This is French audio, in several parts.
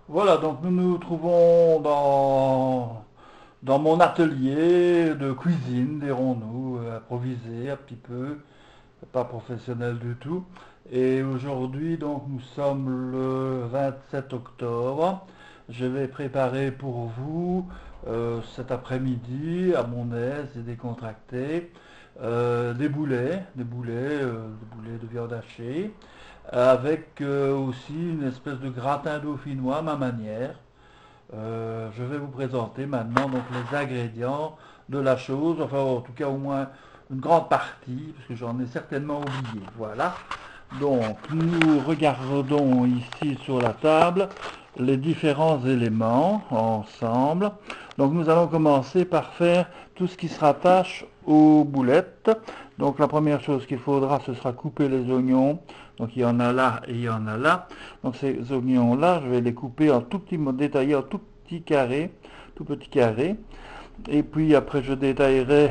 Voilà, donc nous nous trouvons dans mon atelier de cuisine, dirons-nous, improvisé un petit peu, pas professionnel du tout. Et aujourd'hui, donc, nous sommes le 27 octobre. Je vais préparer pour vous cet après-midi, à mon aise et décontracté, des boulets de viande hachée, avec aussi une espèce de gratin dauphinois à ma manière. Je vais vous présenter maintenant donc les ingrédients de la chose, enfin en tout cas au moins une grande partie, parce que j'en ai certainement oublié. Voilà. Donc nous regardons ici sur la table les différents éléments ensemble. Donc nous allons commencer par faire tout ce qui se rattache aux boulettes. Donc la première chose qu'il faudra, ce sera couper les oignons. Donc il y en a là et il y en a là. Donc ces oignons-là, je vais les couper en tout petit, détailler en tout petit carré, tout petit carré. Et puis après je détaillerai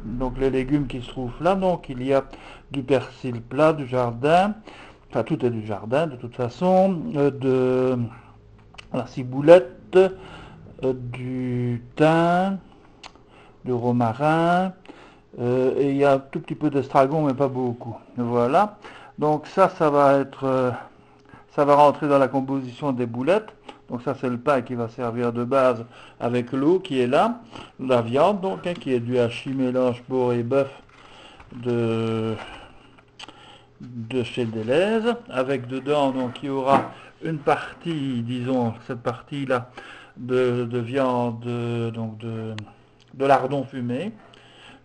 donc les légumes qui se trouvent là. Donc il y a du persil plat du jardin, enfin tout est du jardin de toute façon, de la ciboulette, du thym, du romarin, et il y a un tout petit peu d'estragon mais pas beaucoup. Voilà. Donc ça va être, ça va rentrer dans la composition des boulettes. Donc ça c'est le pain qui va servir de base avec l'eau qui est là, la viande donc qui est du hachis mélange porc et bœuf de, de chez Deleuze, avec dedans donc il y aura une partie, disons cette partie là de viande donc de lardons fumés.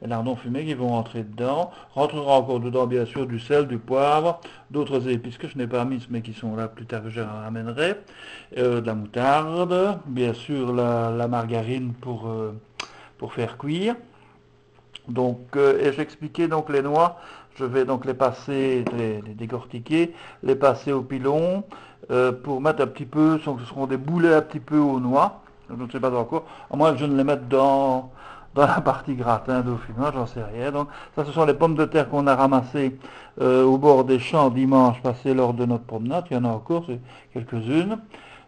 Les lardons fumés qui vont rentrer dedans. Rentrera encore dedans bien sûr du sel, du poivre, d'autres épices que je n'ai pas mises mais qui sont là plus tard que je ramènerai. De la moutarde, bien sûr la margarine pour faire cuire. Donc, et j'expliquais donc les noix, je vais donc les passer, les décortiquer, les passer au pilon pour mettre un petit peu, ce seront des boulets un petit peu aux noix, je ne sais pas encore, à moins que je ne les mette dans la partie gratin dauphinois, j'en sais rien. Donc ça ce sont les pommes de terre qu'on a ramassées au bord des champs dimanche passé lors de notre promenade, il y en a encore, c'est quelques-unes.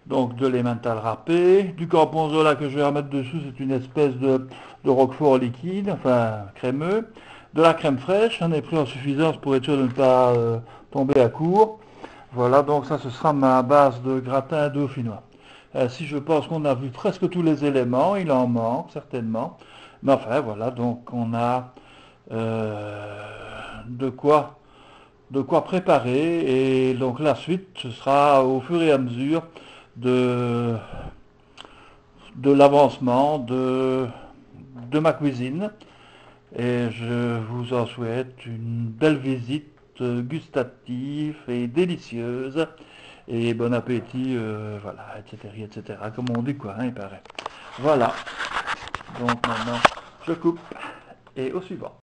Donc de l'emmental râpé, du gorgonzola que je vais remettre dessous, c'est une espèce de roquefort liquide, enfin crémeux, de la crème fraîche, j'en ai pris en suffisance pour être sûr de ne pas tomber à court. Voilà, donc ça ce sera ma base de gratin dauphinois. Si je pense qu'on a vu presque tous les éléments, il en manque certainement. Mais enfin voilà, donc on a euh, de quoi de quoi préparer et donc la suite ce sera au fur et à mesure de, de l'avancement de ma cuisine et je vous en souhaite une belle visite gustative et délicieuse et bon appétit, voilà, etc., etc., comme on dit quoi, hein, il paraît. Voilà, donc maintenant je coupe et au suivant.